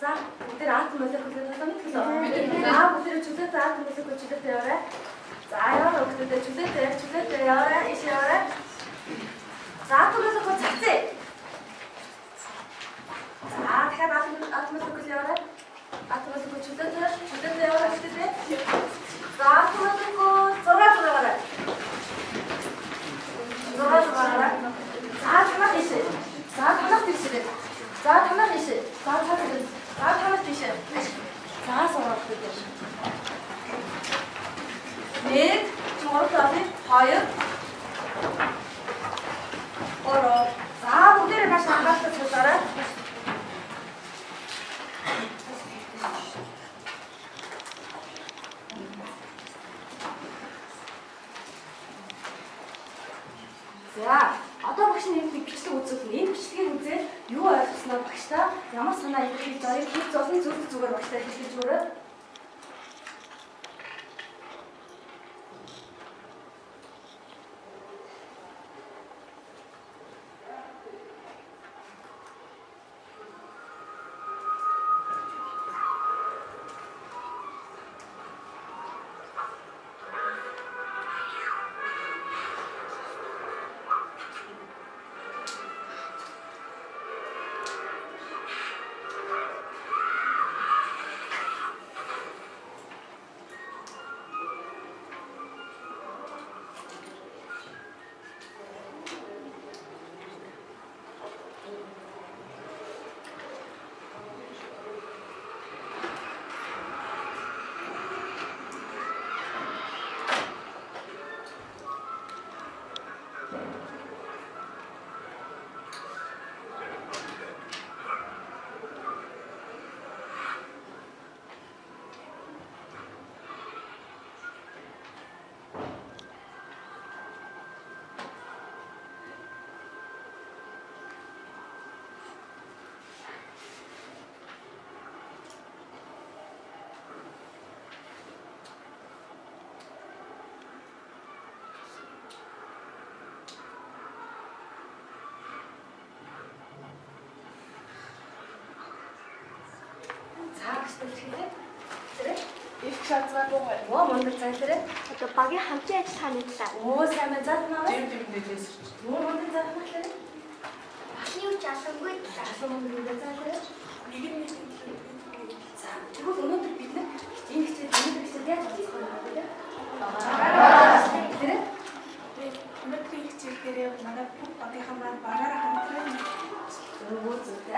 За бүгд арт молекулыг мэдчихсэн. За бүгд чөлөөтэй арт молекул чөлөөтэй яваарай. За яа бүгд чөлөөтэй яваарай. Иш яваарай. За арт молекул цацээ. За дахиад арт молекул яваарай. Арт молекул чөлөөтэй яваарай гэдэг. За арт молекул 6 яваарай. 6 яваарай. За танах иш. За танах иш. За танах иш. За танах иш. За танах иш. За сурах гэдэг. 1 чуулганы 2 3. За бүгдээрээ маш анхаарал татуулаарай. За одоо багш нь энэ бичлэг үзүүлнэ. Энэ бичлэгийг үзээд юу ойлгосноо багштаа ямар санаа илэрхийлж байгааг хэд зовны зүгээр багштаа хэлж өгөөрэй. Их шатгаа богоо. Оо мундаг зайлраа. Одоо багийн хамтын ажиллагааны талаар. Оо сайн байна. Заатнаа. Дэмдээс. Оо мундаг заатнаа. Багшны үе асуугүй талаар. Асуу мундаг зайлраа. Нэг нь За тэгвэл өнөөдөр бид нэг энэ хичээл яаж хийх вэ? Тэр өнөөдрийн хичээлдээ манай бүх багийнхаа маань багаараа хамтран өөөө зөвхөн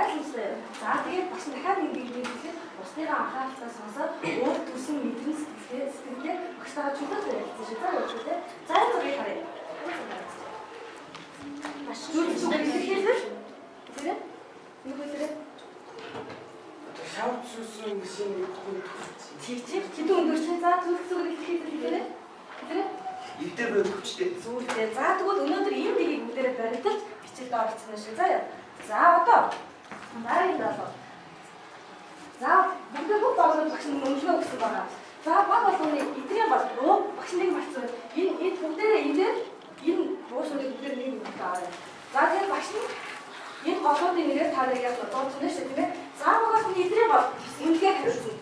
за тэгээд бас дахиад нэг хэлбэлээ усныхаа анхааралтай сонсоод өөр төсөн мэдрэн сэтгэлээ багштайгаа чөлөөтэй ярилцсан шүү дээ үгүй ээ. За зургийг харъя. Маш зүрх хэлбэл тэр юу вэ? Шавцсан машин Чиг хэдэн өнгөрсөн за зүрх зүрх хэлбэл тэр эвдэр байх хүчтэй. Зүйлээ. За тэгвэл өнөөдөр ийм нэгийг бүгдээрээ баримталж бичилд оролцсон шүү. Заяа. За одоо дараагийн даалгав. За бүгд болгоод багш нь өмлгөө өгсөн байгаа. За баг болгоны эдрийн бол багш нэг марцсан. Энэ бүгдээрээ энэ буушрыг бүгдээр нэг өгөх аваа. За тэгээд багш нь энэ голоодын нэрээр та нарыг яг дуудсан шүү тийм ээ. За багш нь эдрийн бол үнэхээр хариулсан.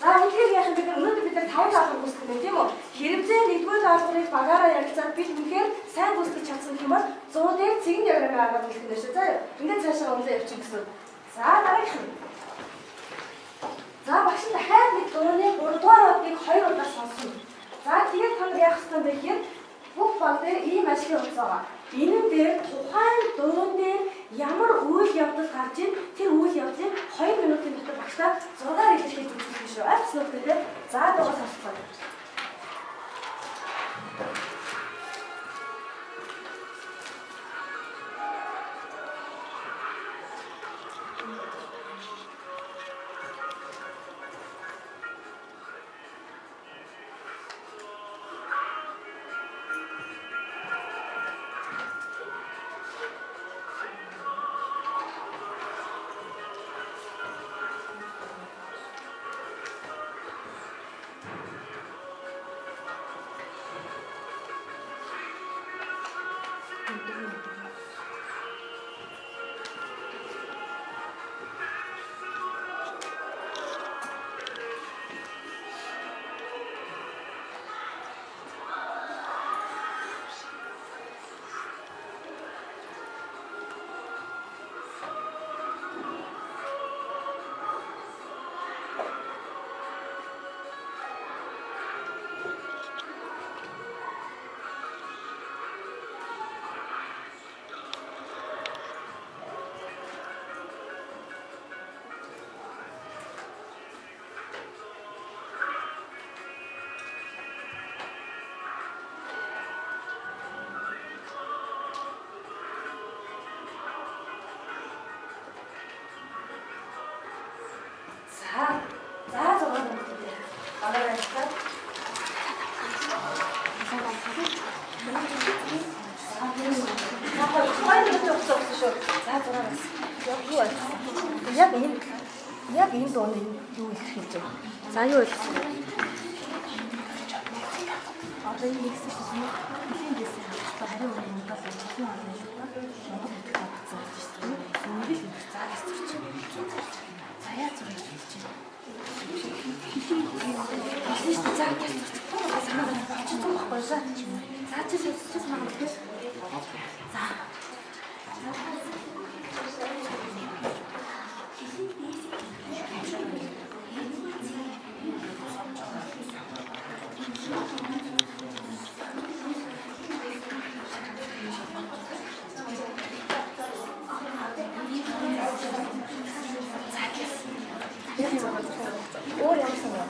За үнэхээр яах вэ? Өнөөдөр бид 5 даалгавар үүсгэх юм тийм үү? Хэрвээ 1-р даалгаврыг багаараа ярилцаад бид үнэхээр сайн гүйцэтгэж чадсан юм бол 100-ыг цэгэн диаграмаар аргаад хэлэх нь шүү. За ингээд цаашаа унлаа явчих гэсэн. За дараагийнх нь. За багш нь дахиад нэг дууны 3-р одыг 2 удаа сонсно. За тэгээд та нар яах ёстой бэ гэхээр бүх баг дээр ийм ашиг утас байгаа. Энэ дээр тухайн дуун дээр ямар үйл явдал гарч ийн тэр үйл явдлыг 2 минутын дотор багшаа 6-аар илэрхийлж үзүүлэх шүү. Ойлгосноо гэдэг. За дугаар сонсцгоо. Асаараас. Юу байна? Яг энэ дууны юу их хийж байгаа. За юу ойлгосон бэ? Одоо энэ нэгсэн юм. Элийн дэсэн хамтдаа харин өмнөдөө элийн орны Монгол хэлтэй багцсан гэж байна. Үнэхээр л заагаас зурч. Заяа зурж хийж байна. Элийн заагаас зурч. Санаа болчихсон байхгүй за. За чи сонсчихсан байгаа юм. За. Өөр юмсан юм.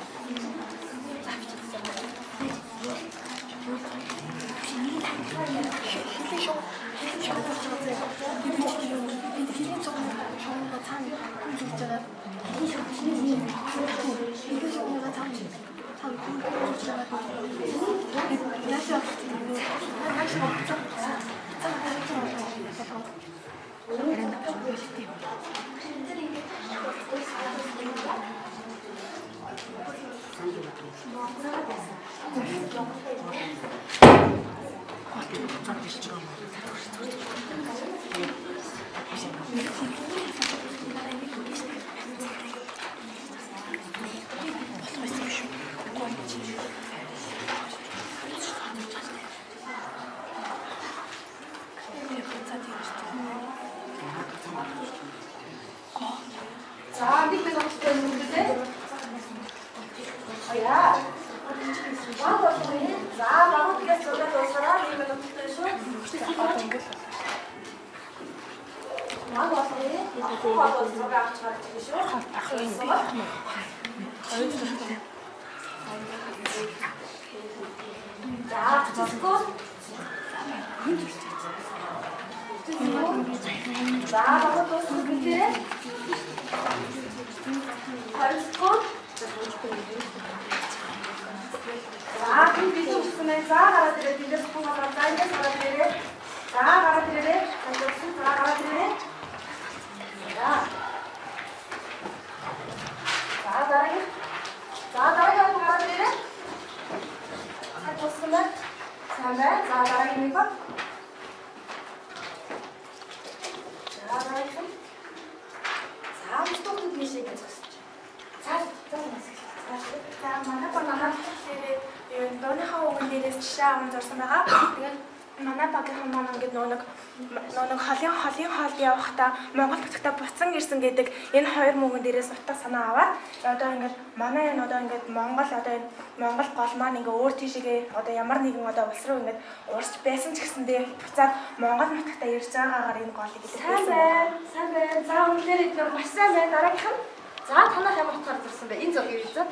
Монгол нутагтаа буцсан ирсэн гэдэг энэ хоёр мөнгөн дээрээс утга санаа аваад одоо ингээд манай энэ одоо ингээд Монгол одоо энэ Монгол гол маань ингээ өөр тийшээгээ одоо ямар нэгэн одоо улс руу ингээд уурч байсан ч гэсэндээ буцаад Монгол нутагтаа ирж байгаагаар энэ голыг илэрхийлсэн байна. Сайн байна. За үнээр энэ маш сайн байна. Дараагийнх нь. За танах ямар утгаар зурсан бэ? Энэ зургийг үзээд.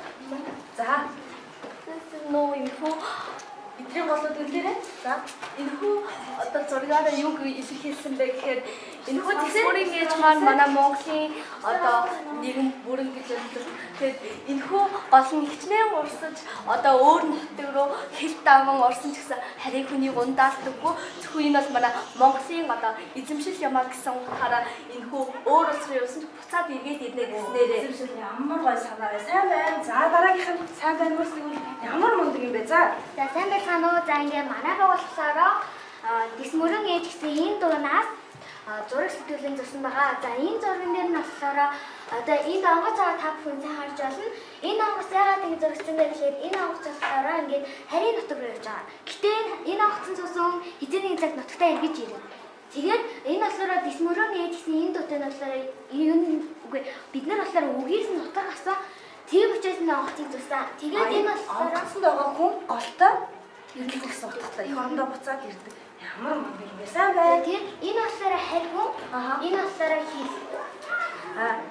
За. Нөө info Эдгээр болоод үлээрээ. За энэ хүү одоо зургаараа юу илэрхийлсэн бэ гэхээр энэ хүү тэсвэрийн ээж маань манай Монголын одоо нэгэн бүрэн гэж хэлдэг. Тэгэхээр энэ хүү гол нь хичнээн урсаж одоо өөр нутаг руу хилт даван орсон ч гэсэн харийн хүнийг ундаалдаггүй. Зөвхөн энэ бол манай Монголын одоо эзэмшил юмаа гэсэн утгаараа энэ хүү өөр улс руу явсан ч буцаад эргээд ирнэ гэснээрээ эзэмшил ямар гой санаа вэ? Сайн байна. За дараагийнх нь сайн байна уу? Ямар мундаг юм бэ? За сайн байна уу? За ингээ манайхаа болохоор Дэсмөрөн ээж гэсэн энэ дуунаас зураг сэтгэлийн зурсан байгаа. За энэ зурган дээр нь болохоор одоо энд онгоц байгаа та бүхэн харж байна. Энэ онгоц яагаад ингэ зургсан бэ гэхээр энэ онгоц болохоор ингээд харийн нутаг руу явж байгаа. Гэтэ энэ онгоцын цусан хэзээ нэг цаг нутагтаа эргэж ирнэ. Тэгээд энэ болохоор Дэсмөрөн ээж гэсэн энэ дуутай нь болохоор үгүй бид нар болохоор үгээс нь нутаг авсан. Тийм учраас энэ онгоцыг зурсан. Тэгээд энэ болохоор онгоцонд байгаа хүн голтой ирэх гэсэн утгатай их орондоо буцаад ирдэг. Ямар мундаг юм бэ? Сайн байна. Тэгээд энэ болохоор харьгун, энэ болохоор хил.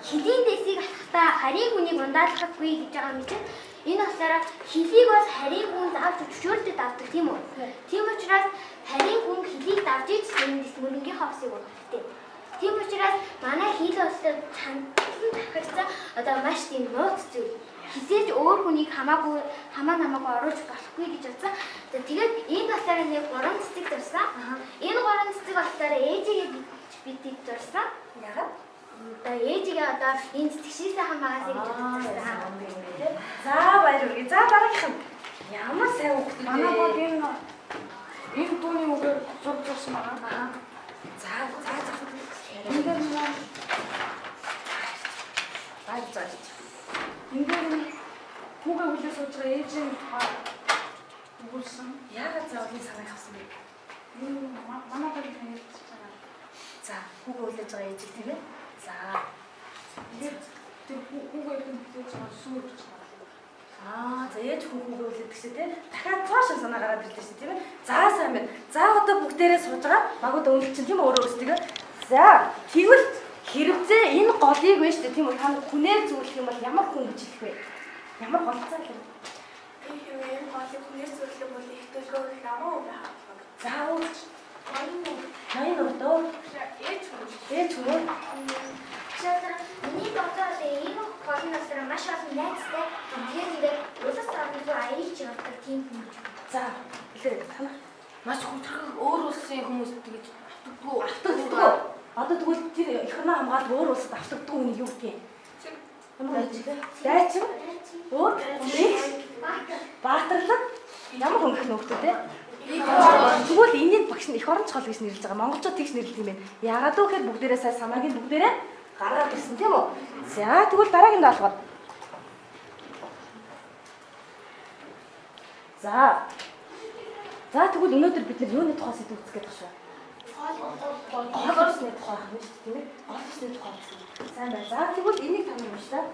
Хилийн дэсийг алхахтаа харийн хүнийг ундаалахгүй гэж байгаа юм чинь. Энэ болохоор хилийг бас харийн хүн заавч өчөөлдөд авдаг тийм үү? Тийм учраас харийн хүн хилийг давж ич энэ Дэсмөрөнгийн хавсыг ургахтэй. Тийм учраас манай хил болохоор чандлан тахирцаа одоо маш тийм нууц зүйл. Хизээж өөр хүнийг хамаа намаагүй оруулж болохгүй гэж бодсон. Тэгээд энэ болохоор нэг 3 цэцэг зурсан. Энэ 3 цэцэг болохоор ээжигээ битийг дурсан. Яагаад? Одоо ээжигээ одоо энэ тэгшээсээ хамаагаас гэж бодсон. За баяр хүргэе. За дараагийнх нь ямар сайн хүүхдүүд вэ? Манай гол энэ дууны үгээр зурж ирсэн байгаа. За за. Энд дээр нэг Баяр заа. энэ дээр хүүгээ хүлээж сууж байгаа ээжийн тухай өгүүлсэн. Яагаад заавал санааг авсан бэ? Манай гол хэлж байгаа. За хүүгээ үлээж байгаа ээж тийм ээ. За. Тэгээд тэр хүүгээ хүлээж байгаа сүүрч байгаа. За ээж хүүгээ үлээд гэсэн тийм. Дахиад цааш санаа гараад ирлээ шүү тийм ээ. За сайн байна. За одоо бүгдээрээ сууж байгаа. Багууд өнгөлч чинь тийм өөрөө өсдөг. За тэгвэл хэрвээ энэ голыг вэ шүү тийм үү? Та хүнээр зөвлөх юм бол ямар хүн гэж хэлэх вэ? Ямар голцоо хэлэх вэ? Би хэвээр голыг хүнээс зөвлөх бол их төлгөө намаа байх. За ууч. Ноён өрдөө. Ээж хүн. Тэгэхээр миний бодлоор энэ голносоор маш олон найзтай. Тэгээд ингээд улс орны руу аяж явдаг тийм хүн гэж. За хэлээ танаа. Маш хүчрэг өөр улсын хүмүүс тэгэж Автагддаг. Одоо тэгвэл тэр их хурмаа хамгаалал өөр улсад автагддаг үнийг юу гэх юм? Дайчин. Өөр Баатарлаг. Ямар хөнгөх нөхдөд те? Тэгвэл энийг багш нь их орон чухал гэж нэрлэж байгаа. Монголчууд тэгж нэрлэдэг юм байна. Яагаад вэ гэхээр бүгдээрээ сая санаагийн бүгдээрээ гаргаад ирсэн тийм үү? За тэгвэл дараагийн даалгавар. За тэгвэл өнөөдөр бид нар юуны тухай сэдв үзэх гэж байна? Гол усны тухай байна шүү дээ тийм ээ? Гол усны тухай. Сайн байна. За тэгвэл энийг та нар уншаа.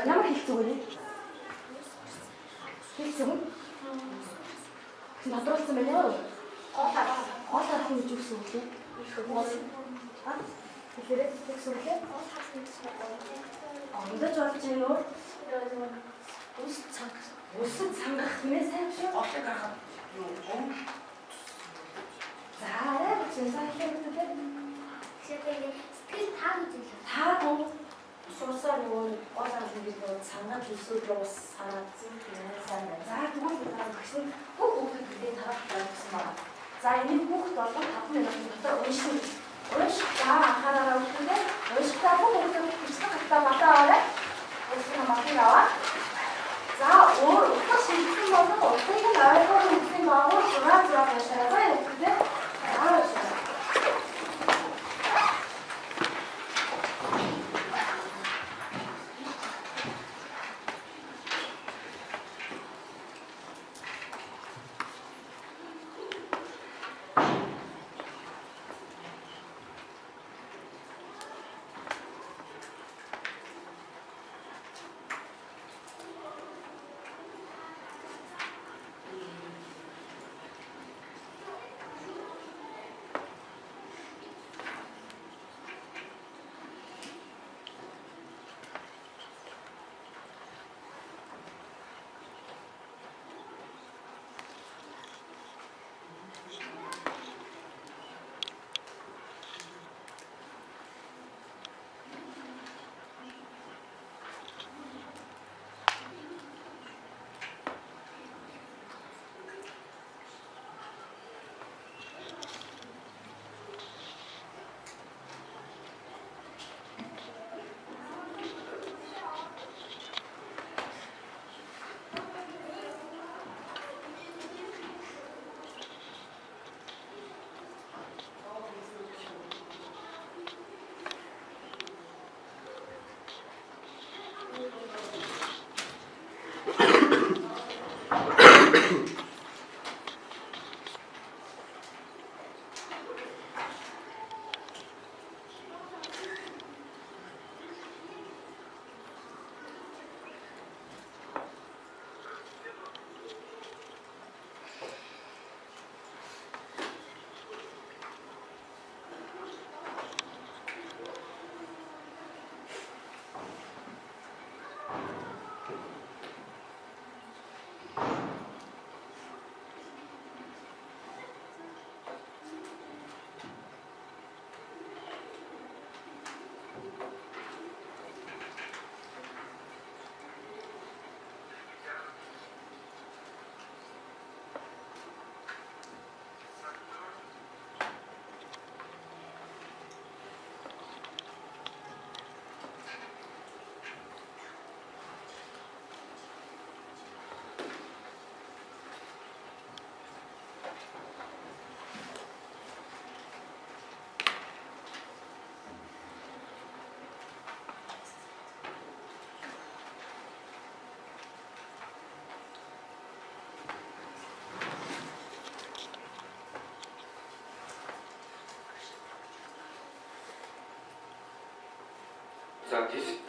Ямар хэлцүү вэ? Хэлцүү. Надруулсан байна уу? Гол харах гэж юу гэсэн үг вэ? Тэгэхээр тэгсэн үг ээ? Ондож болж байна уу? Усад сангах нэ сайн шүү. Голыг гаргах юу? За арай сайн хэлээд үү? Тэгэхээр сэтгэл таа гэж хэлээ. Та гол суусаар нөгөө гол амлын гэж нөгөө сангаж өсөөд ус санаадсан сайн байна. За тэгвэл багш нь бүх хүүхдүүдээ тараах гэсэн байна. За энэ хүүхд болон 5 минутын дотор уншин. За анхаараа өгөхөндөө уншихтаа бүх хүүхдүүд бичсэн хатаа батаа аваарай. Уншин хамаагүй аваа. За өөр утга шилжсэн болон утгыг нь ойлгох үгсийн багуу зураг уншаарай хүүхдээ. За тийш.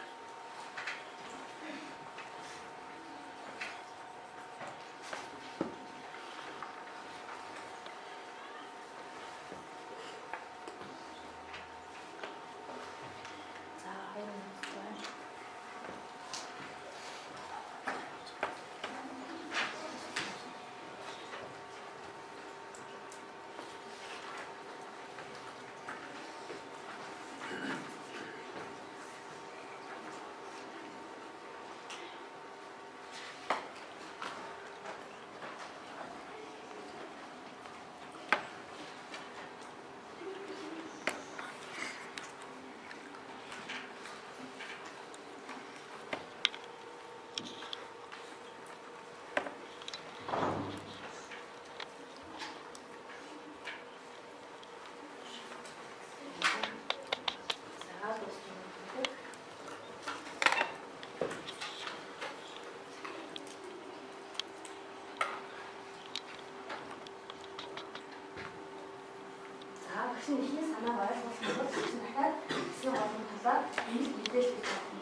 Багш нь ихний санааг ойлгуулсан бол багш нь дахиад хэсгийн голын талаар энэ мэдээлэл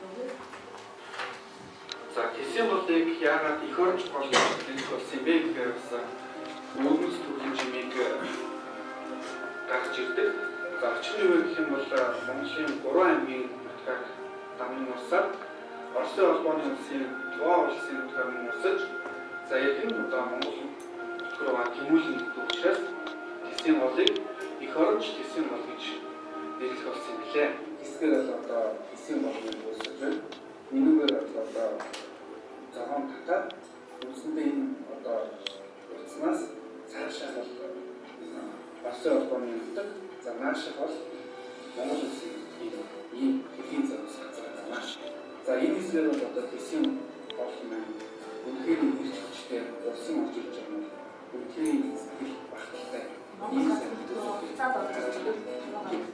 өгөх. За хэсгийн голыг яагаад эх оронч гол хэлэх болсон юм бэ гэхээр бас өвгөс төрлийн жимийг гаргаж ирдэг. За орчны үе гэх юм бол Монголын 3 аймгийн нутгаар дамын усаар Оросын холбооны улсын Туга улсын нутгаар нусаж за яг энэ одоо Монгол нутгаар тэмүүлэн нэгдэх учраас хэсгийн голыг эх оронч хэсгийн гол гэж нэрлэх болсон юм билээ. Хэсгээр бол одоо хэсгийн голыг үүсгэж байна. Нэгүгээр одоо цагаан татаад үндсэндээ энэ одоо утаснаас цаашаа бол Оросын холбооны нутаг за наашаа бол Монгол улсын ийм хэдийн зураг газар байна. За энэ хэсгээр бол одоо хэсгийн гол маань үнхээр ирж хүчтэй улсын орж ирж байгаа нь үнхээр сэтгэл багталтай.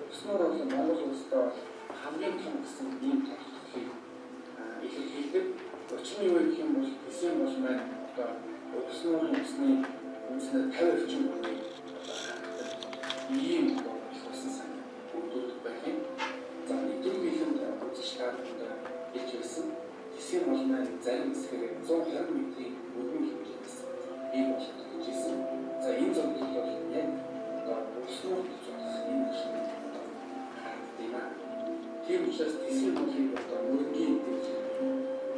Өснөр бол Монгол улстай хамгийн том гэсэн ийм тогтолцоог илэрхийлдэг. Орчны үе гэх юм бол хэсгийн бол маань одоо өснөрийн усны үнснээр 50 орчим бүрийн ийм болсон сан өгдөг байх юм. За нэгдүгээр үзэж таалагдсан гэж хэлсэн. Хэсгийн бол маань зарим хэсгээр 120 метрийн өргөн хэмжээ байсан. Ийм бол гэж хэлсэн. За энэ зөвлөлт бол яг өснөр гэж болох энэ шиг харагдана. Тийм учраас хэсгийн болыг одоо өргөний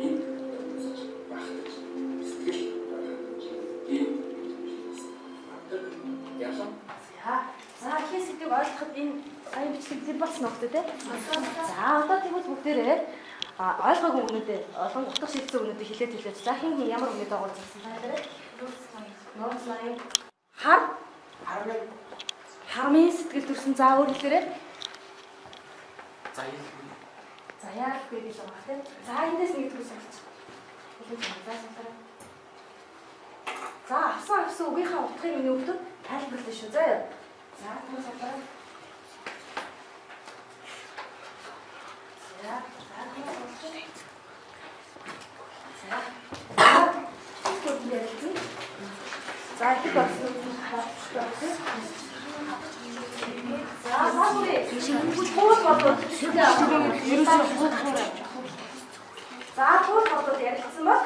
энэ багтаж сэтгэл ийм яасан. За ихэнх сэдвийг ойлгоход энэ сайн бичлэг зэр болсон уу гэдэг тийм. За одоо тэгвэл бүгдээрээ ойлгоогүй өгнөдөө олон утга шилжсэн өгнөдөө хэлээд за хин ямар өгнөд байгаа вэ гэсэн байна. Нууц лайн хармын сэтгэл төрсөн за өөр хэлээрээ. За яах вэ гэж байгаа тийм. За эндээс нэг төгс авчих. За авсан үгийнхаа утгыг миний өвдөд тайлбарлая шүү заяа. За төгс аваа. За их болсон. За хаврын хууль болоод за хууль болоод ярилцсан бол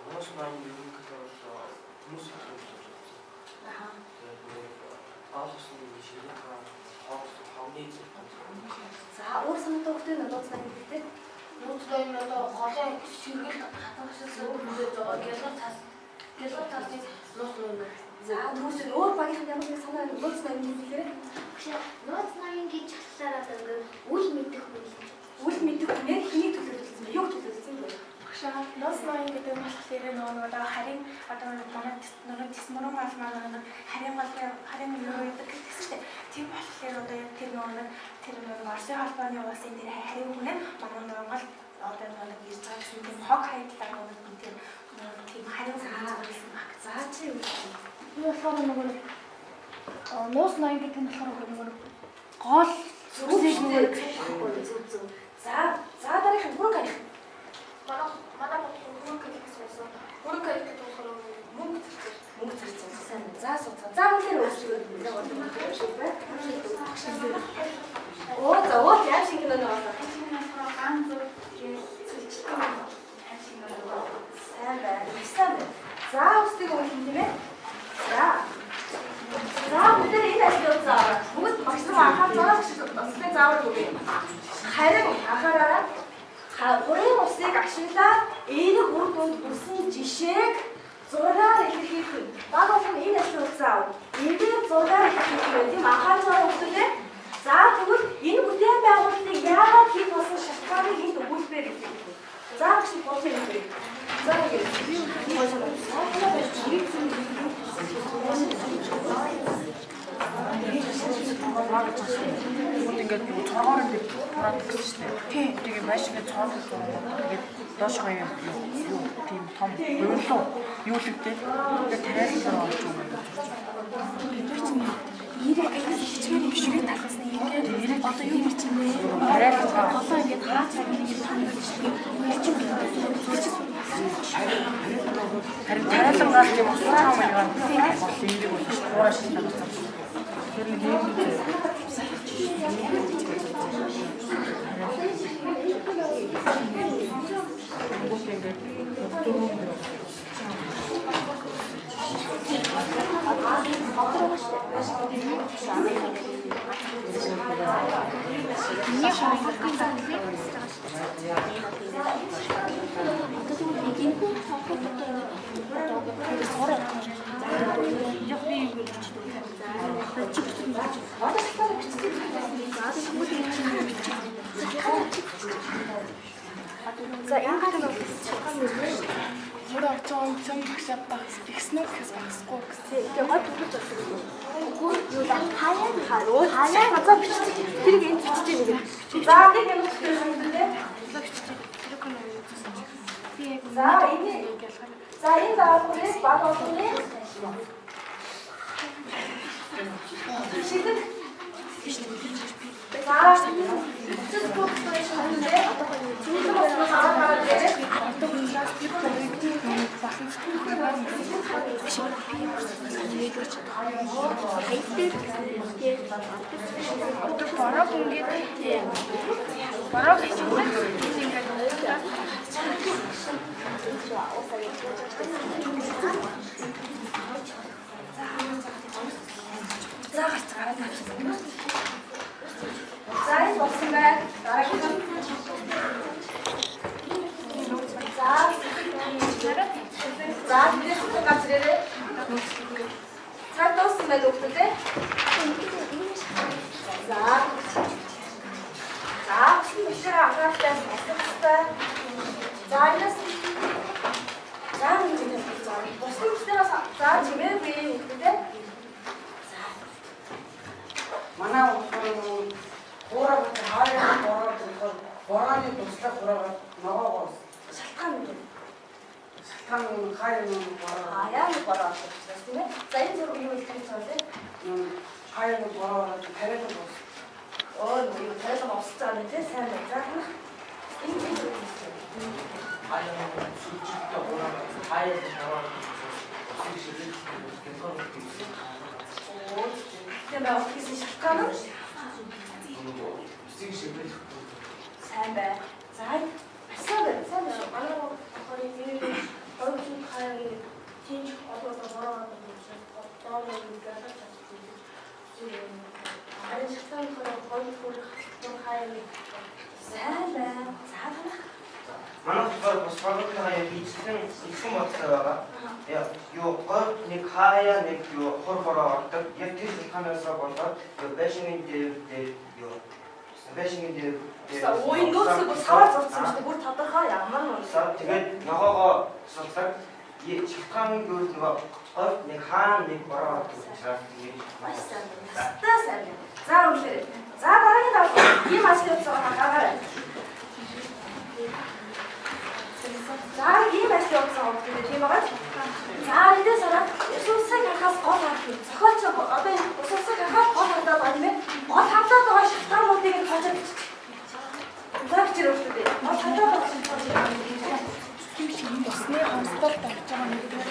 Нууц маань юу гэхээр Хүмүүс Аа. Аалсан шинэ хавны За өөр санаатай хүмүүстэй нууц ноён гэдэг. Нууц ноён одоо голын ширгэл хатагшаас өөр хүлээж байгаа гялгар тасыг нууц ноён. За түүнээс өөр багийнхан ямар нэг санаа нууц ноён гэхээр Нууц ноён гэж хэлсээр одоо ингээд үл мэдэх хүн. үл мэдэх хүнээр хэнийг төлөвлөсөн бэ? Юг төлөвлөсөн бэ? Багшаа нууц ноён гэдэг болохоор нөгөө харин одоо манай нөгөө тисмөрөн гал маань харин юу гэдэг гэсэн чинь тийм болохоор одоо яг тэр нөгөө Оросын холбооны улсын дээр харин хүнээ манай Монгол одоо нэг ирж байгаа гэсэн тийм хог хайдлаа нөгөө тийм харин зүйлсэн баг. За чи юу вэ? Би болохоор нөгөө нууц ноён гэдэг нь болохоор нөгөө гол Зүрхийг нэг зүг. За дараагийн бүрэн гарих. манай бүрэн каликс байсан. Бүрэн каликс гэдэг болохоор Мөнгө зарцсан. Сайн. За суцгаа. За үнээр өөрчлөлт шүү дээ. Оо за оо яа шиг нэг байна. ганц зүг цэцэлтэй Сайн байна. Сайн. За үстэй гоо юм тийм ээ. За бүгд энэ ажил заа. Бүгд максимум анхаарал зураг заавал үгүй. Харин анхаараараа бүрийн усыг ашиглаад эерэг үр дүнд хүрсэн жишээг зургаар илэрхийлэх нь. Баг олон энэ ажил заа. Эерэг зургаар илэрхийлэх тийм анхаарал зураг өгдөгтэй. За тэгвэл энэ бүтээн байгуулалтыг яагаад хийх болсон шалтгааныг энд өгүүлбэр гэдэг. За гэж бодсон юм бэ. За ингэж ингээд цоргоор ингээд тураад гэсэн чинь тийм тэгээ маш ингээд цоргоор тэгээд доош гоё юу тийм том буйлуу юу л гэдэг тэгээд тариалсан орж байгаа. Ирээ хичмээр бишгээ талаас нь ирээ одоо юу хийж юм бэ? Тариалсан Одоо ингээд хаач нэг харин тариалсан гал тийм усраа юм байна. Бол энийг бол туураа шилжүүлж байгаа. Тэр нэг юм За энэ гэдэг нь Мөр очоо цом багшаа багс ихснэ гэхээс багсгүй гэсэн. тэгээ гол төгөж болсон. Үгүй юу да хаяа газар бичиж тэрийг энд бичиж байгаа юм. За нэг юм бичиж байгаа юм дээ. За энэ даалгаврыг баг болгоны шийдэх. За цэцэг бохтой шийдээ одоо цэцэг бохтой хараад дээр Одоо хүнлээс би бүрийг басан зүгээр одоо бороо ингээд бороо хийж ингээд за гараад тавьчихсан. За энэ болсон байна. Дараагийн За бидээс газар ирээ. Цаг дууссан байна уу гэдэг. За бишээ анхааралтай асуулттай. За энэс за бусдын үстерээс за чимээгүй гэдэг. манай хуураа хаяа бороаны туслах хуураа ногоогоос Шалтгаан нь шалтгаан хаяа бороо яа нэг бороо авчихсан тийм ээ. За энэ зөв юу хэлэх гэж байна вэ? хаяа бороо тариалсан боос. Оо нэг тариалан авсаж байгаа нэ сайн байна. За энэ хаяа сүлжигтэй хураа хаяа бороо усыг шилжүүлэх тийм байх гэсэн шалтгаан нь усыг шилжүүлэх сайн байна. За сайн байна. Манай хорыг энэ орчин хаяа тийм голоосоо бороо доор ингээд харин шатны хоёр хүрэх хаяа сайн байна. Цаана. Манай бас багтаа яг ихсэн бодлоо байгаа. Яг юу гол нэг хаяа нэг юу хорбороо ордог. Яг тэр ханасаа болоод юу байшингийн дээр юу байшингийн дээр Ой нөөцөө бас хараа зурсан шүү дээ. Бүр тодорхой ямар нөөцөө. тэгээд ногоогоо суулдаг. Шалтгаан гүйл нөгөө гол нэг хаан нэг бороо ордог учраас тэгээд Маш сайн байна. Та сайн байна. За үлээ. За дараагийн даваа. Ийм ажил явуулсан хагаарай. За ийм ажил явуулсан гэдэг тийм байгаа. За эндээс ороод усусыг хахаас гол харах юм. Зохиолч одоо энэ усусыг хахаас гол хардаад байна нэ. Гол хардаад байгаа шалтгаануудыг нь тоожоо бичиж. За бичиж өгчтэй. Гол хардаад байгаа шалтгаануудыг Усны хомсдолд орж байгаа нэг юм.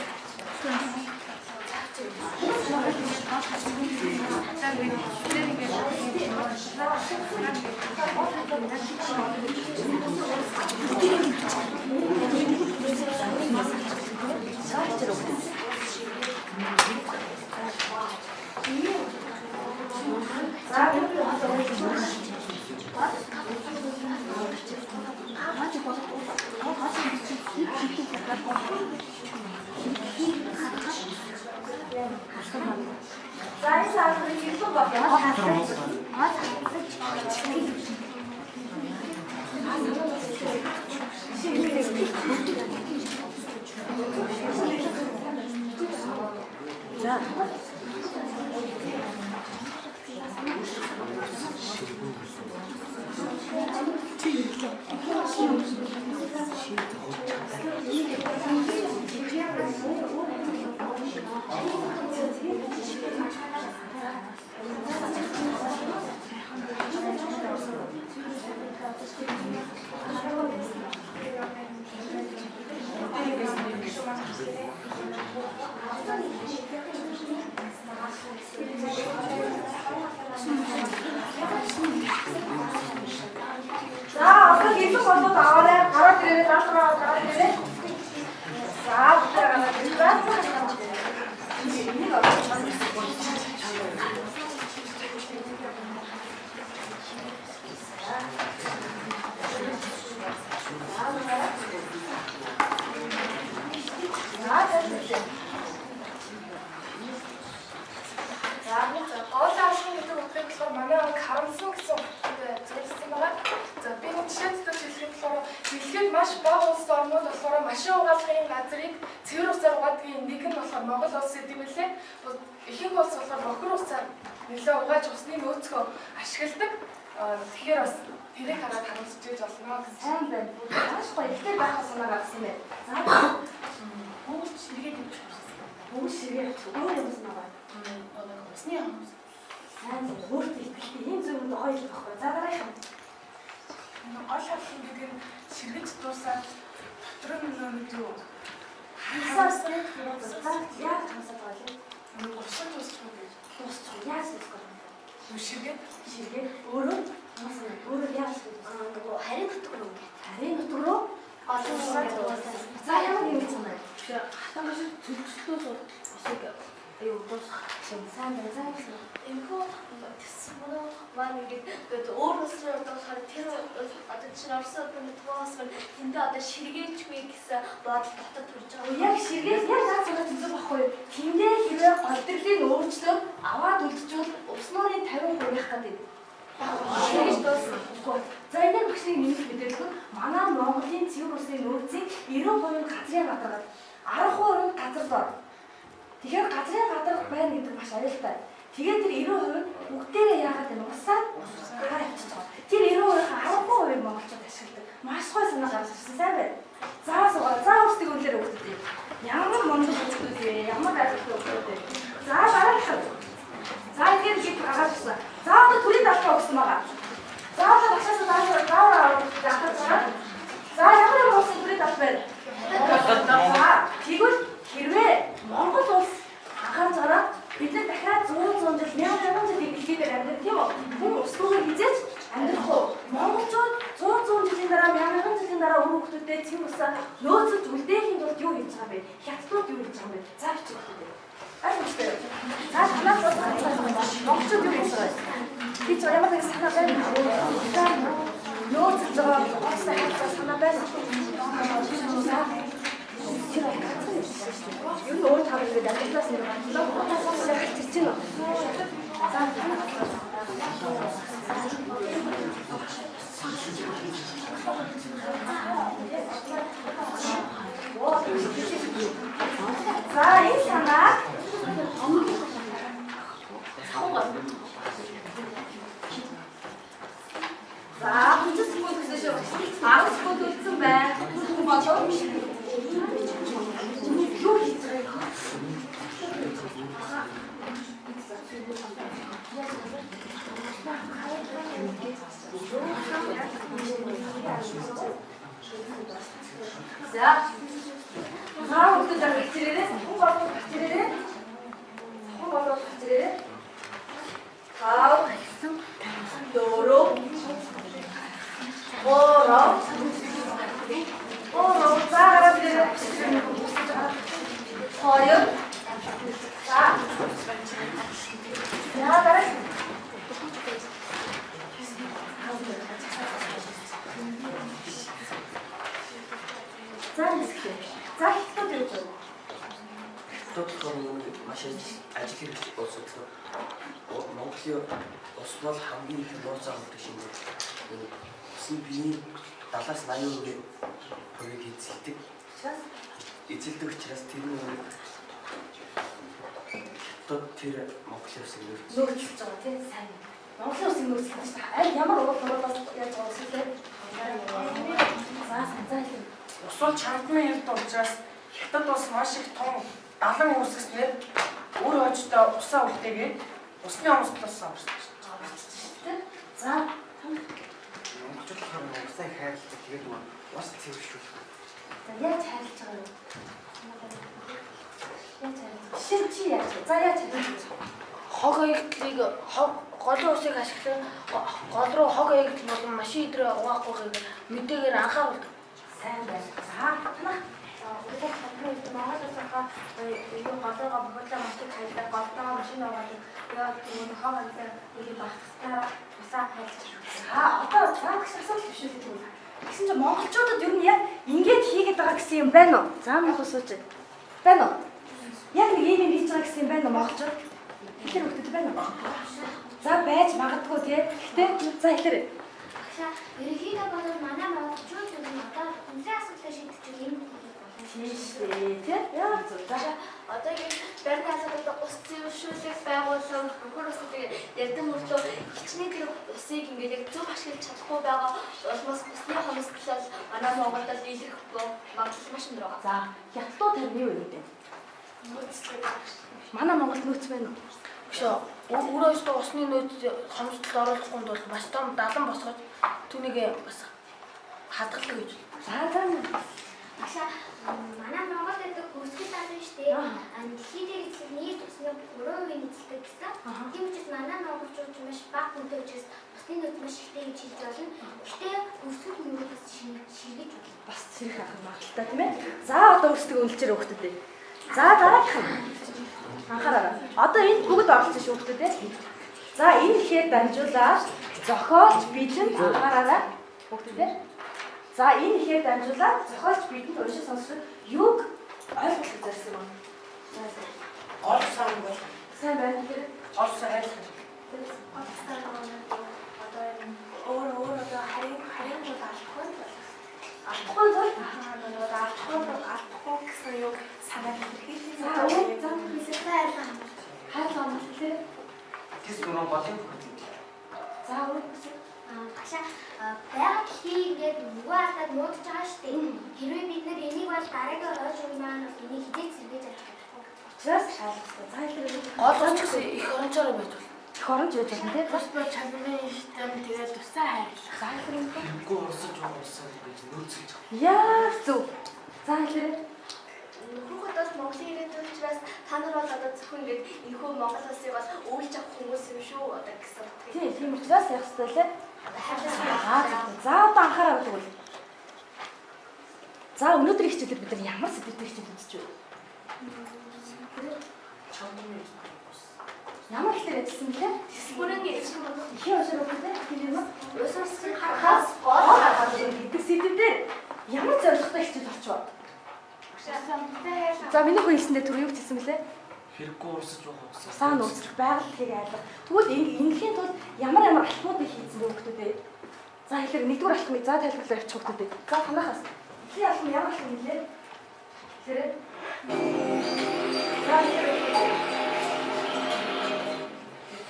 Монголчууд 100 жилийн дараа, мянган жилийн дараа өөр хүмүүстэй цэм усаа нөөцөж үлдээхийн тулд юу хийж байгаа бэ? Хятадууд юу хийж байгаа бэ? За бичих хэрэгтэй. Аль үстэй. За танаас монголчууд юу хийж байгаа вэ? Би ч ямар нэг санаа байна. Нөөцөж байгаа усаа хайцаа санаа байна. Юу өөр тав ингээд ажиллаас нэг байна. Чичэн. За энэ санаа за хүчтэй секунд гэсэн шүү. 10 секунд үлдсэн байна. Хүн болов. Юу хийж байгаа юм? За. Наа бүгд дарагдчихэрээ. Хүн болов гарчирээ. Хүн болов гарчирээ. Тав гэсэн 4 зараад ирээ. 2 за. Яагаад за хэсэг. За хятад юу вэ? Хятад маш ажил хэрэг болсон. Монголын ус бол хамгийн их нууц авдаг шинэ. Усын биеийн 70-80% эзэлдэг. Эзэлдэг учраас тэр хятад тэр Монголын усыг нөөцлөж байгаа тийм сайн. Монголын усыг нөөцлөж байгаа. Аль ямар уралдаас яаж байгаа юм бэ? За сайн. Ус бол чанарны эрд учраас хятад бас маш их том далан үүсгэснээр өөр хожтой усаа үлдээгээд усны амсгалаас авсан. За Монголчууд усаа хайрладаг. Тэгээд ус цэвэршүүлэх. за яаж хайрлаж байгаа юм? Шин чи яаж? За яаж хайрлаж байгаа? Хог аягдлыг голын усыг ашиглан гол руу хог аягдл болон машин идрээ угаахгүйг мэдээгээр анхааруулдаг. Сайн байна. За танах улаан хамтран Монголынхаа юу голоогоо бүхэлдээ машин хайдаг, голтойгоо машин аваад яа тийм хог аягдлаа нэг багталтаа усаа хайрлаж байгаа. За одоо цааш асуудал биш үү тийм. Гэсэн чинь монголчуудад ер нь яг ингэж хийгээд байгаа гэсэн юм байна уу? За мөн сууч. Байна уу? Яг нэг ийм хийж байгаа гэсэн юм байна уу монголчууд? Ихэр хөлтөд байна уу? За байж магадгүй тий. Гэтэ за ихэр. Ерөнхийдөө бол манай монголчууд ер нь одоо үнсэн асуудлыг шийдэж юм Тийшээ тий. Яа зөв. За Одоо ингэ барьны асуудалд ус цэвэршүүлэх байгуулсан хөрхөр усыг ярдэн мөртөө хичнээн тэр усыг ингээд яг зөв ашиглаж чадахгүй байгаа улмаас усны хомсдол манай Монголд илэрх магадлал маш өндөр байгаа. за хятадууд тань юу гэдэг вэ? Манай Монголд нөөц байна уу? Гэхдээ өөрөө усны нөөц хомсдолд оруулахгүй бол маш том далан босгож түүнийг бас хадгалдаг гэж. За Багшаа манай Монголд байдаг өсгөл далан шүү дээ. Дэлхийд эзлэх нийт усны 3% эзэлдэг гэсэн. Тийм учраас манай монголчууд маш бага хүнтэй учраас усны нөөц маш ихтэй гэж хэлж болно. Гэхдээ өсгөл нөөцөөс шийдэж болно. бас зэрэг авах магадaltaй тийм ээ. За одоо өсдөг үнэлчээр өгөхдөд. За дараагийнх нь анхаараа. Одоо энд бүгд оролцсон шүү өгөхдөд. За энэ ихээр дамжуулаад зохиолч бидэнд анхаараа өгөхдөд. За энэ ихээр дамжуулаад зохиолч бидэнд уншиж сонсох юг ойлгох зорьсон юм. Гол сан бол Сайн байна тэр. олс айлх. Өөр одоо харин бол алдахгүй бол Ахгүй бол алдахгүй гэсэн юу санаад хэлээ. за хайрлаа хэлээ. Тэс дөрөв болон За өөрөөс Багшаа байгаль дэлхий ингээд нөгөө алдаад нуудаж байгаа шүү дээ. Хэрвээ бид нар энийг бол дараагийн хойш үе маань энийг хизээч сэргээж авч чадахгүй. учраас хайрлаа. За хэлээ. Гол ус гэсэн их орончоор байж болно. Их оронч байж байна тийм. Бас бол чанарын систем тэгээд тусаа хайрлах. За хэлээ. Үгүй урсаж уурсан гэж нөөцөж байгаа. Яа зүг. За хэлээ. Хүүхэд бол Монголын ирээдүйн учраас та нар бол одоо зөвхөн ингээд энэхүү Монгол улсыг бол өвлж авах хүмүүс юм шүү одоо гэсэн. Тийм учраас явах хэрэгтэй лээ. За одоо анхаараа тэгвэл. За өнөөдрийн хичээлээр бид нар ямар сэдвтэй хичээл үзэж байна? Ямар хэлээр ажилласан бэ? Дэсмүрэнгийн эзэн болох Ихээ ушаар өгдөө. Тийм юм уу? Усрын харахаас гол гэдэг сэдвээр ямар зорилготой хичээл болчихвоо? За миний хүн хэлсэндээ түр юу гэсэн бэлээ? Хэрэггүй урсаж байгаа хүмүүс. Усаа нөөцлөх байгууллагыг айлгах. Тэгвэл энэхийн тулд ямар алхмуудыг хийсэн бэ хүмүүстээ? За хэлээр нэгдүгээр алхмыг за тайлбарлаа явуучих хүмүүстээ. За танахаас эхний алхам ямар алхам вэ? Тэгэхээр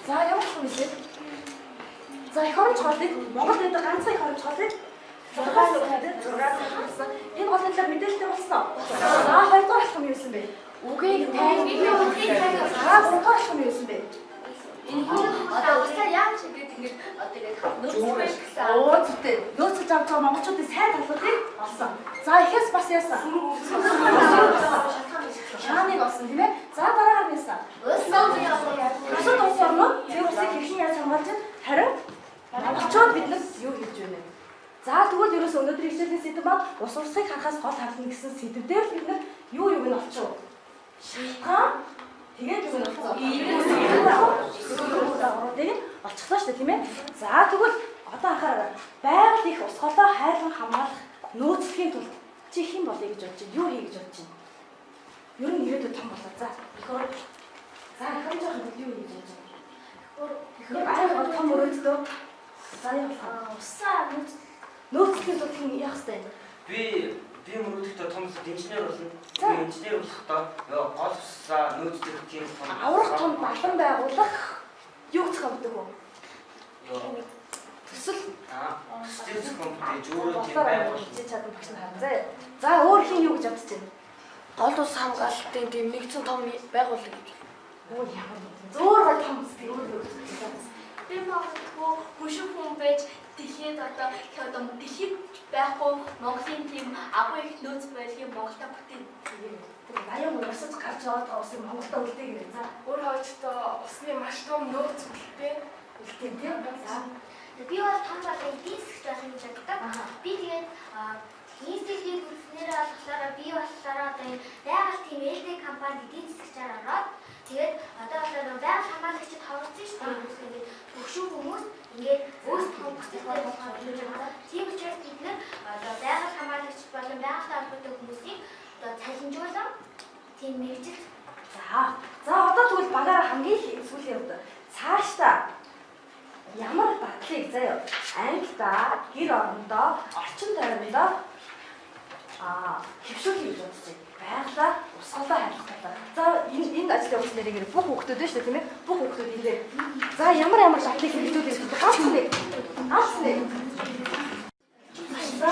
за ямар алхам вэ? За их оронч хоолыг Монгол дээр ганцхан их оронч хоолыг 6 хавсан. Энэ голын талаар мэдээлэлтэй болсон. За хоёрдугаар алхам юу вэ бэ? Үгийг тайлбарлах. За гуравдугаар алхам юу вэ бэ? энэ одоо усаа яаж хийгээд ингэж одоо яг нөөцлөж гэсэн. Оо зүтэй. Нөөцөж авч байгаа монголчуудын сайн талуудыг олсон. За ихээс бас яасан. Шааныг олсон тийм ээ. За дараагаар нь яасан. Бусад улс орнууд тэр усыг хэрхэн яаж хамгаалж байна? Харин монголчууд биднээс юу хийж байна вэ? За тэгвэл ерөөс өнөөдрийн хичээлийн сэдэв ба ус урсыг харахаас гол харна гэсэн сэдвээр бид нар юу нь олчих вэ? Шалтгаан тэгээд юу нь олчих вэ? Олчихлоо шүү дээ тийм ээ. За тэгвэл одоо анхаараа байгаль их ус холоо хайрлан хамгаалах нөөцлөхийн тулд чи хэн болъё гэж бодож байна? Юу хий гэж бодож байна? Ер нь ирээдүйд том болоо. За ихөр. За ихэр жоохон юу хийж бодож байна? Ихэр аяга том өрөөдөө. За яа. Усаа Нөөцлөхийн тулд хэн яах вэ? Би мөрөдөлтөд том инженер болно. Би инженер болохдоо гол усаа нөөцлөх тийм аврах том балан байгуулах юу зохиомдог вэ? Төсөл стил компьютер өөрөө тийм байгуулах хийж чадсан багш нар хараа. За өөр хин юу гэж бодож байна? Гол ус хамгаалалтын тийм нэгдсэн том байгууллага гэж. Оо ямар зөөр гол том ус тийм өөр би магадгүй хөшиг хүн байж дэлхийд одоо дэлхийд байхгүй Монголын тийм агуу их нөөц байдлыг Монголда бүтээн. Тэгээд аян усаж гарч байгаа усыг Монголда үлдээх гэх. За Өөр хойчтой усны маш том нөөц үлдээ. үлдээх тийм. За Би бол том болон эдийн засгт байх юм боддог. Би тэгээд нийслэлийн үлснээрээ болохоор би болохоор одоо энэ байгаль тийм элдэ компани эдийн засгчаар ороод тэгээд одоо болохоор байгаль хамгаалагчид хорогдсон шүү дээ. Тэгээд төгшин хүмүүс ингээд өөрсдөө бүсэлтэй болох юм байна. Тийм учраас бид нэр одоо байгаль хамгаалагч болон байгальтай холбоотой хүмүүсийг одоо цалинжуулан тийм мэрэгжил. За одоо тэгвэл багаараа хамгийн сүүлийн үед цаашдаа ямар батлыг заяа англидаа, гэр орондоо, орчин тойрондоо хөвшүүлэх гэж бодож байна. Байгалаа усгалаа хайрлах талаар. За энэ ажлын хүмүүс нэрээр бүх хүүхдүүд байна шүү дээ тийм ээ. Бүх хүүхдүүд энэ дээр. За ямар батлыг хэрэглүүлэх гэж гаацныг. За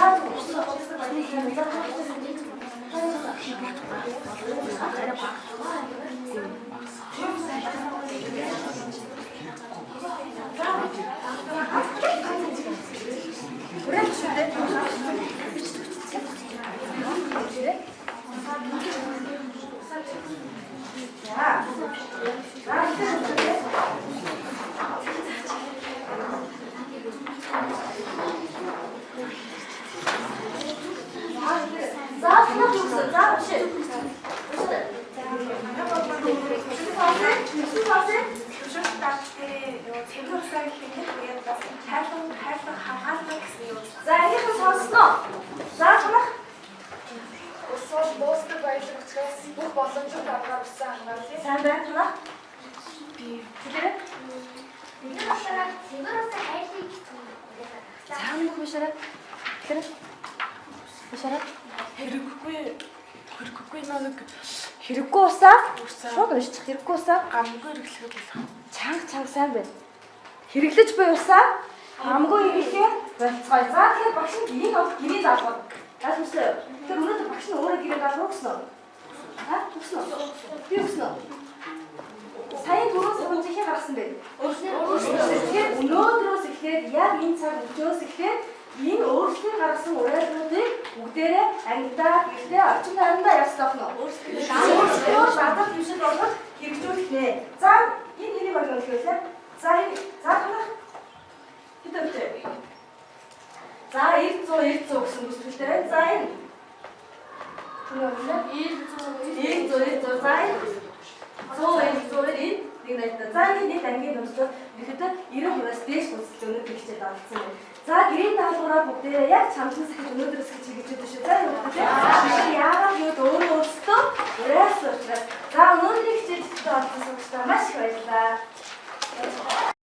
хэрэггүй усаа шууд уншчих хэрэггүй усаа Гамгүй хэрэглэхэд болох. чанга сайн байна. Хэрэглэж буй усаа хамгүй хэрэглэхээ болцгоё. За тэгэхээр багш нь энэ бол гэрээ даалгав. Ойлгомжтой юу? Тэгэхээр өнөөдөр багш нь өөрөө гэрээ даалгав гэсэн үү? Үсэн үү? Би үсэн үү? Сайн түрүүс хүн зэхээ гаргасан бэ? Тэгэхээр өнөөдрөөс эхлээд яг энэ цаг өчөөс эхлээд энэ өөрсдийн гаргасан урайлгуудыг бүгдээрээ ангидаа, гэртээ, орчин тойрондоо явуулах нь. Өөрсдөө шаардах хэмжээнд болгох хэрэгжүүлэх нэ. За энэ хэнийг багнуулах вэ? За танах хэд вэ? За 900 гэсэн бүсгүүтэй. За энэ. Түнэвлээ. 900 за энэ. 100 энэ нэг найдаа. За энэ ангийн дундчид ихэд 90%-аас дээш хүсэлт өнөдөр хичээд авсан байна. За гэрийн даалгавраа бүгдээрээ яг чамдсан сэхэж өнөөдрөөс хийж хийгээд шүү. За энэ яагаад юу өөрөө өөрсдөө ураас учраас. За өнөөдрийн хичээлд орсон маш их баярлалаа.